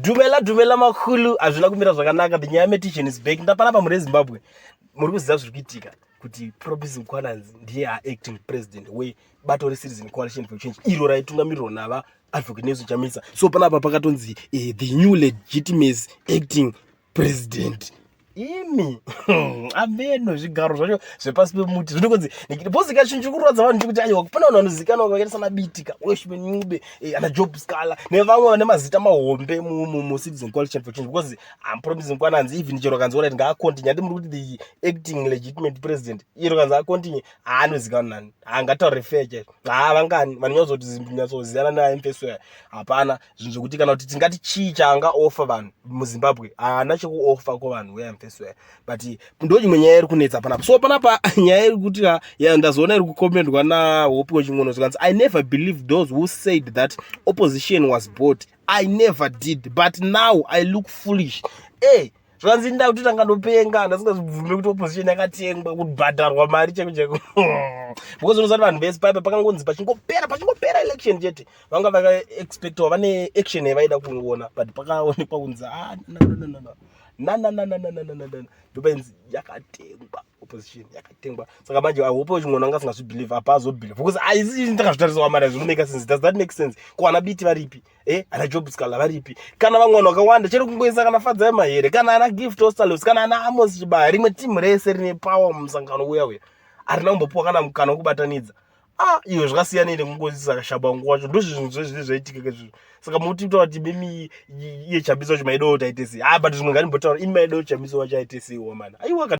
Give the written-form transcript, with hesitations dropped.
Dumela makhulu azvina kumira zvakanaka. The nyaya meditation is back. Ndapana pa muri Zimbabwe. Muri kuziva zviri kuitika kuti Promise Mkwananzi ndiye acting president webato re-Citizen Coalition for Change iro raitungamirirwa nava Advocate Nelson Chamisa. So panapa pakatonzi the new legitimacy acting president. Imi ameno zvigaro zvacho zvepasi pemuti zvinokonzi bhozi kachinji kurodza vanhu kuti aiwa kupana vanhu vanozikanwa vakaita sana Bitika Weshman Ncube ana Job Scala nevamwe vane mazita mahombe mu Citizen Coalition for Change because I'm promising Mkwananzi even chero kanzora kuti ngaakontinye muri kuti the acting legitimate president iro kanza akontinye anozikanwa nani angataure feche vangani vanonyazoti zimbinyatsoziyana naye mfeso hapana zvinhu zvokuti kana kuti tingati chii chaanga offer vanhu muZimbabwe haana chekuoffer kuvanhu but ndo chimwe nyaya iri kunetsa panapa. So panapa nyaya iri kuti ndazoona iri kukomendwa na Hope Weching'ono zvikanzi I never believed those who said that opposition was bought. I never did, but now I look foolish. Zvanzi nda kuti tangandopenga ndasingazvibvume kuti opposition yakatengwa kubhadharwa mari cheko because unoziva vanhu vese paipa pakangonzi pachingopera election chete vanga vakaexpectawa vane action yavaida kungoona but pakaonekwa kunzi ndopenzi yakatengwa opposition yakatengwa saka manje Hope Weching'ono anga singazvibelieve apazobelieve because aisi ndakazvitarisawo mara zvinomake sense. Does that make sense? Kuwana Biti varipi ana Job Scala varipi kana vamwe vanhu vakawanda chero kungoisa kana Fadzai Mahere kana ana Gift Osterlos kana ana Amos Chibaya rimwe timu rese rine power mumusangano uya arina kumbopuwa kana mukana wekubatanidza iwe zvakasiyana nekungoisa kashaba nguwa wacho ndozvinhu zvaitika kezvizvo saka muti kutaura kuti mimi iye Chamisa wacho maida kuti aite sei but zvimwe ngani mbotaura imi maida kuti Chamisa wacho aite sei man aiwa